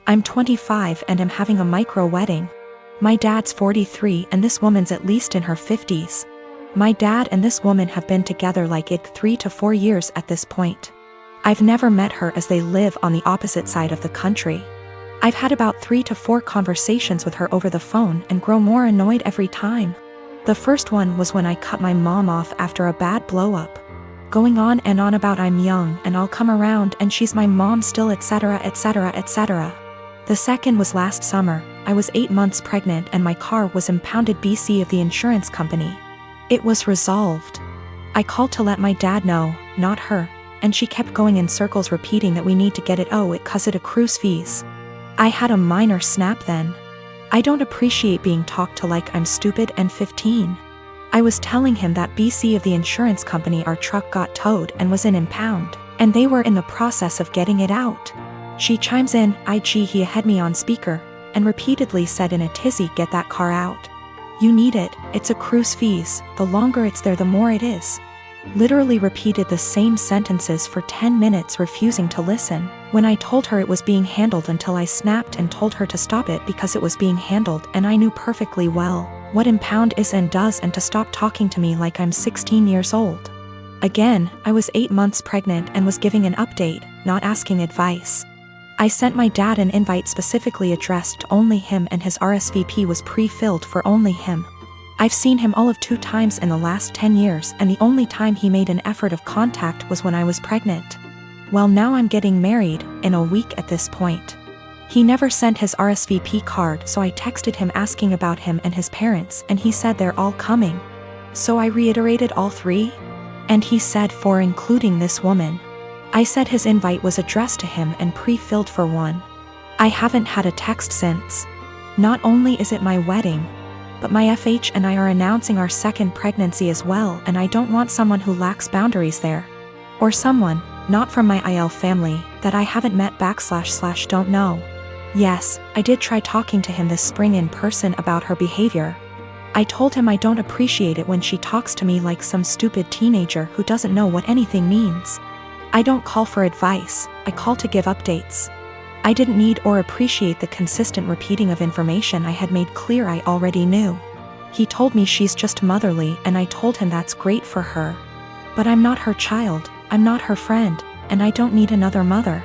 I'm 25 and am having a micro wedding. My dad's 43 and this woman's at least in her 50s. My dad and this woman have been together like 3 to 4 years at this point. I've never met her as they live on the opposite side of the country. I've had about 3 to 4 conversations with her over the phone and grow more annoyed every time. The first one was when I cut my mom off after a bad blow-up. Going on and on about I'm young and I'll come around and she's my mom still, etc, etc, etc. The second was last summer. I was 8 months pregnant and my car was impounded BC of the insurance company. It was resolved. I called to let my dad know, not her, and she kept going in circles repeating that we need to get it cause it accrues fees. I had a minor snap then. I don't appreciate being talked to like I'm stupid and 15. I was telling him that BC of the insurance company our truck got towed and was in impound, and they were in the process of getting it out. She chimes in, he had me on speaker, and repeatedly said in a tizzy, get that car out. You need it, it's accrues fees, the longer it's there the more it is. Literally repeated the same sentences for 10 minutes refusing to listen, when I told her it was being handled until I snapped and told her to stop it because it was being handled and I knew perfectly well what impound is and does and to stop talking to me like I'm 16 years old. Again, I was 8 months pregnant and was giving an update, not asking advice. I sent my dad an invite specifically addressed to only him and his RSVP was pre-filled for only him. I've seen him all of 2 times in the last 10 years and the only time he made an effort of contact was when I was pregnant. Well, now I'm getting married, in a week at this point. He never sent his RSVP card, so I texted him asking about him and his parents and he said they're all coming. So I reiterated all 3? And he said 4 including this woman. I said his invite was addressed to him and pre-filled for 1. I haven't had a text since. Not only is it my wedding, but my FH and I are announcing our 2nd pregnancy as well and I don't want someone who lacks boundaries there. Or someone, not from my IL family, that I haven't met / don't know. Yes, I did try talking to him this spring in person about her behavior. I told him I don't appreciate it when she talks to me like some stupid teenager who doesn't know what anything means. I don't call for advice, I call to give updates. I didn't need or appreciate the consistent repeating of information I had made clear I already knew. He told me she's just motherly and I told him that's great for her. But I'm not her child, I'm not her friend, and I don't need another mother.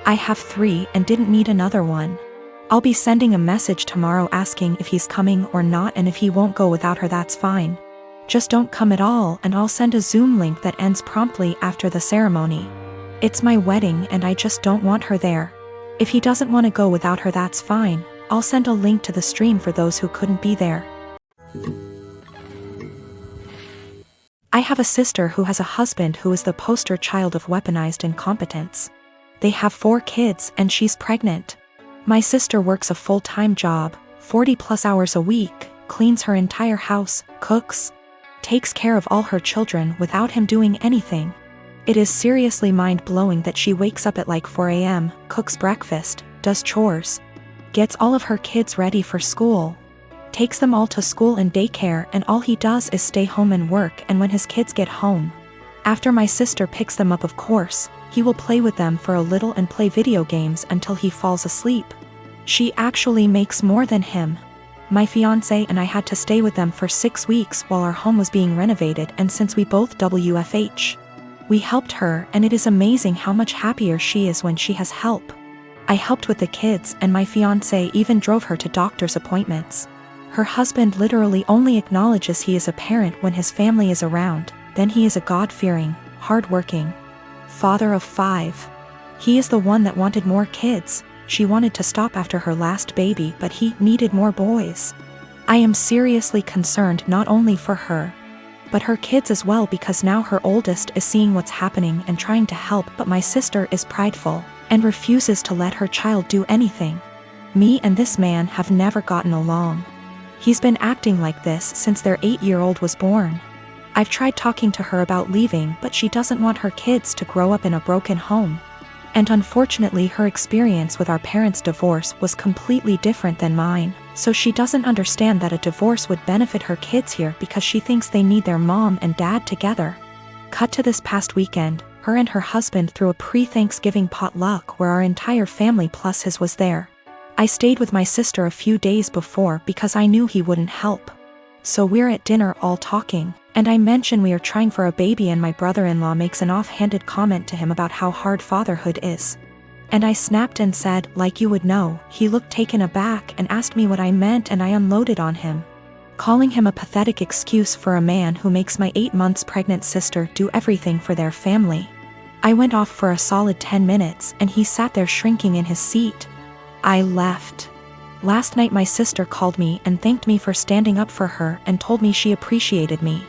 I have 3 and didn't need another one. I'll be sending a message tomorrow asking if he's coming or not and if he won't go without her that's fine. Just don't come at all and I'll send a Zoom link that ends promptly after the ceremony. It's my wedding and I just don't want her there. If he doesn't want to go without her that's fine, I'll send a link to the stream for those who couldn't be there. I have a sister who has a husband who is the poster child of weaponized incompetence. They have 4 kids and she's pregnant. My sister works a full-time job, 40+ hours a week, cleans her entire house, cooks, takes care of all her children without him doing anything. It is seriously mind-blowing that she wakes up at like 4 a.m., cooks breakfast, does chores, gets all of her kids ready for school, takes them all to school and daycare and all he does is stay home and work and when his kids get home, after my sister picks them up of course, he will play with them for a little and play video games until he falls asleep. She actually makes more than him. My fiancé and I had to stay with them for 6 weeks while our home was being renovated and since we both WFH, we helped her and it is amazing how much happier she is when she has help. I helped with the kids and my fiancé even drove her to doctor's appointments. Her husband literally only acknowledges he is a parent when his family is around, then he is a God-fearing, hard-working father of 5. He is the one that wanted more kids. She wanted to stop after her last baby but he needed more boys. I am seriously concerned not only for her, but her kids as well because now her oldest is seeing what's happening and trying to help but my sister is prideful and refuses to let her child do anything. Me and this man have never gotten along. He's been acting like this since their 8-year-old was born. I've tried talking to her about leaving but she doesn't want her kids to grow up in a broken home. And unfortunately her experience with our parents' divorce was completely different than mine, so she doesn't understand that a divorce would benefit her kids here because she thinks they need their mom and dad together. Cut to this past weekend, her and her husband threw a pre-Thanksgiving potluck where our entire family plus his was there. I stayed with my sister a few days before because I knew he wouldn't help. So we're at dinner all talking, and I mention we are trying for a baby and my brother-in-law makes an offhanded comment to him about how hard fatherhood is. And I snapped and said, like you would know. He looked taken aback and asked me what I meant, and I unloaded on him, calling him a pathetic excuse for a man who makes my 8 months pregnant sister do everything for their family. I went off for a solid 10 minutes and he sat there shrinking in his seat. I left. Last night my sister called me and thanked me for standing up for her and told me she appreciated me.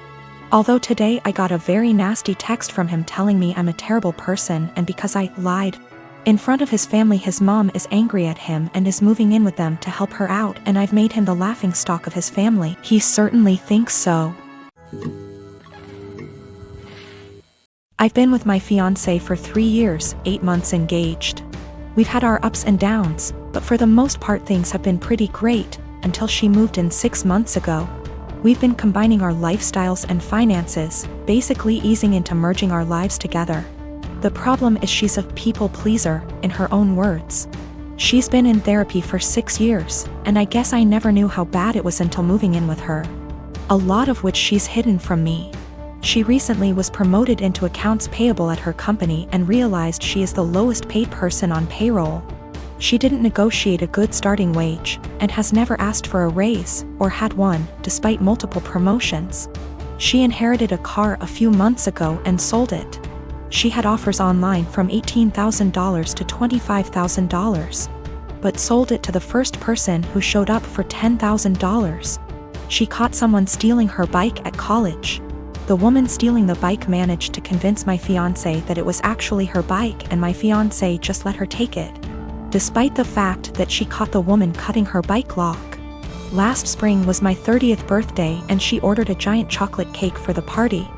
Although today I got a very nasty text from him telling me I'm a terrible person, and because I lied in front of his family, his mom is angry at him and is moving in with them to help her out, and I've made him the laughingstock of his family. He certainly thinks so. I've been with my fiancé for 3 years, 8 months engaged. We've had our ups and downs, but for the most part things have been pretty great, until she moved in 6 months ago. We've been combining our lifestyles and finances, basically easing into merging our lives together. The problem is she's a people pleaser, in her own words. She's been in therapy for 6 years, and I guess I never knew how bad it was until moving in with her. A lot of which she's hidden from me. She recently was promoted into accounts payable at her company and realized she is the lowest paid person on payroll. She didn't negotiate a good starting wage, and has never asked for a raise, or had one, despite multiple promotions. She inherited a car a few months ago and sold it. She had offers online from $18,000 to $25,000, but sold it to the first person who showed up for $10,000. She caught someone stealing her bike at college. The woman stealing the bike managed to convince my fiancé that it was actually her bike, and my fiancé just let her take it, despite the fact that she caught the woman cutting her bike lock. Last spring was my 30th birthday and she ordered a giant chocolate cake for the party.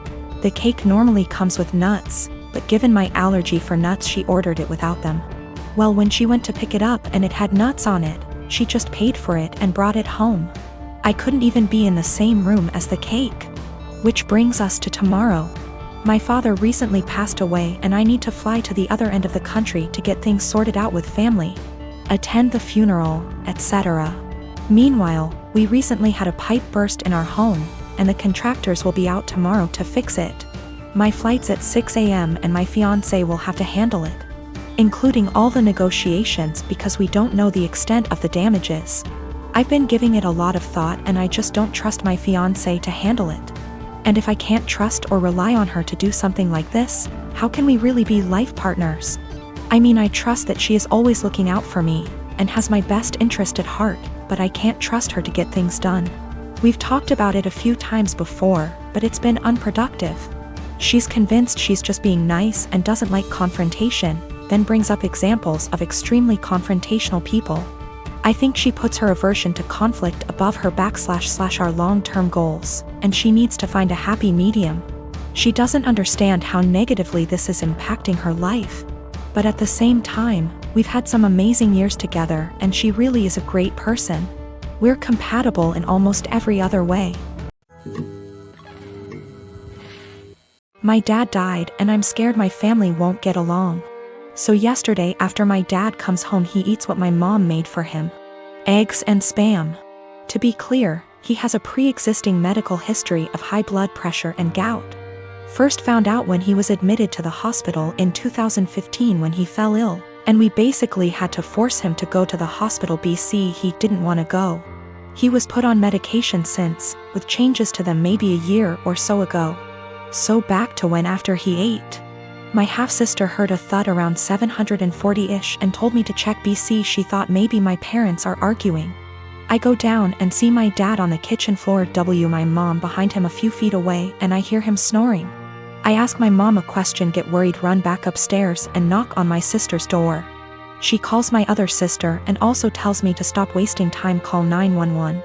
The cake normally comes with nuts, but given my allergy for nuts she ordered it without them. Well, when she went to pick it up and it had nuts on it, she just paid for it and brought it home. I couldn't even be in the same room as the cake. Which brings us to tomorrow. My father recently passed away and I need to fly to the other end of the country to get things sorted out with family, attend the funeral, etc. Meanwhile, we recently had a pipe burst in our home, and the contractors will be out tomorrow to fix it. My flight's at 6 a.m. and my fiancé will have to handle it, including all the negotiations because we don't know the extent of the damages. I've been giving it a lot of thought and I just don't trust my fiancé to handle it. And if I can't trust or rely on her to do something like this, how can we really be life partners? I mean, I trust that she is always looking out for me and has my best interest at heart, but I can't trust her to get things done. We've talked about it a few times before, but it's been unproductive. She's convinced she's just being nice and doesn't like confrontation, then brings up examples of extremely confrontational people. I think she puts her aversion to conflict above her / our long-term goals, and she needs to find a happy medium. She doesn't understand how negatively this is impacting her life. But at the same time, we've had some amazing years together and she really is a great person. We're compatible in almost every other way. My dad died and I'm scared my family won't get along. So yesterday after my dad comes home he eats what my mom made for him. Eggs and Spam. To be clear, he has a pre-existing medical history of high blood pressure and gout. First found out when he was admitted to the hospital in 2015 when he fell ill, and we basically had to force him to go to the hospital BC he didn't want to go. He was put on medication since, with changes to them maybe a year or so ago. So back to when after he ate. My half-sister heard a thud around 740-ish and told me to check BC. She thought maybe my parents are arguing. I go down and see my dad on the kitchen floor, my mom behind him a few feet away, and I hear him snoring. I ask my mom a question, get worried, run back upstairs and knock on my sister's door. She calls my other sister and also tells me to stop wasting time, call 911.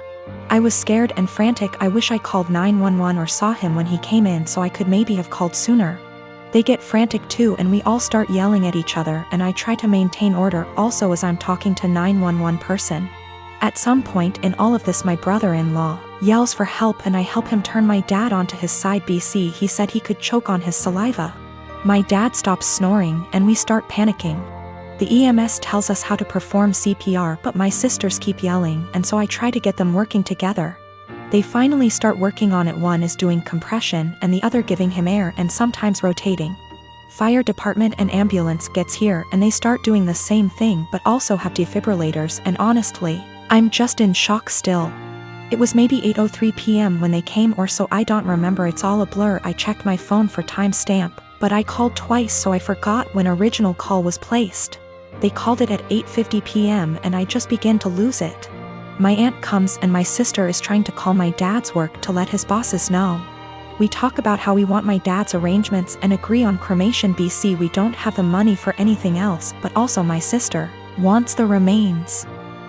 I was scared and frantic. I wish I called 911 or saw him when he came in so I could maybe have called sooner. They get frantic too and we all start yelling at each other, and I try to maintain order also as I'm talking to 911 person. At some point in all of this my brother-in-law yells for help and I help him turn my dad onto his side. BC, he said he could choke on his saliva. My dad stops snoring and we start panicking. The EMS tells us how to perform CPR, but my sisters keep yelling, and so I try to get them working together. They finally start working on it. One is doing compression and the other giving him air and sometimes rotating. Fire department and ambulance gets here and they start doing the same thing but also have defibrillators, and honestly, I'm just in shock still. It was maybe 8:03 p.m. when they came or so, I don't remember, it's all a blur. I checked my phone for timestamp, but I called twice so I forgot when original call was placed. They called it at 8:50 p.m. and I just began to lose it. My aunt comes and my sister is trying to call my dad's work to let his bosses know. We talk about how we want my dad's arrangements and agree on cremation. BC, we don't have the money for anything else, but also my sister wants the remains.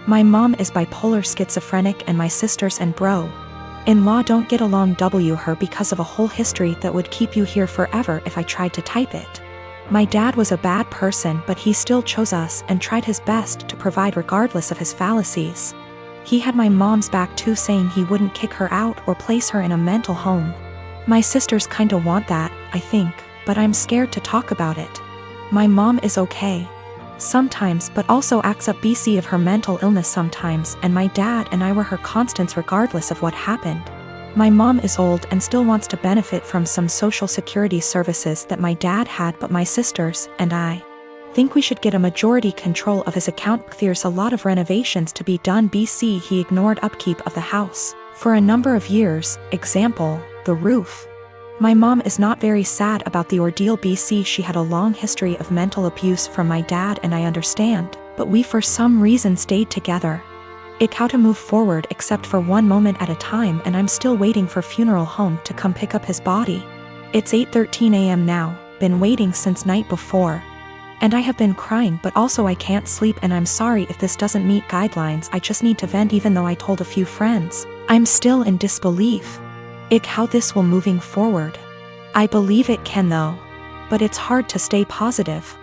My mom is bipolar schizophrenic and my sisters and bro-in-law don't get along. Her because of a whole history that would keep you here forever if I tried to type it. My dad was a bad person, but he still chose us and tried his best to provide regardless of his fallacies. He had my mom's back too, saying he wouldn't kick her out or place her in a mental home. My sisters kinda want that, I think, but I'm scared to talk about it. My mom is okay sometimes, but also acts up BC of her mental illness sometimes, and my dad and I were her constants regardless of what happened. My mom is old and still wants to benefit from some social security services that my dad had, but my sisters and I think we should get a majority control of his account. There's a lot of renovations to be done. BC, he ignored upkeep of the house for a number of years, example, the roof. My mom is not very sad about the ordeal. BC, she had a long history of mental abuse from my dad and I understand, but we for some reason stayed together. It how to move forward except for one moment at a time, and I'm still waiting for funeral home to come pick up his body. It's 8:13 a.m. now, been waiting since night before. And I have been crying, but also I can't sleep, and I'm sorry if this doesn't meet guidelines. I just need to vent. Even though I told a few friends, I'm still in disbelief. How this will moving forward. I believe it can though. But it's hard to stay positive.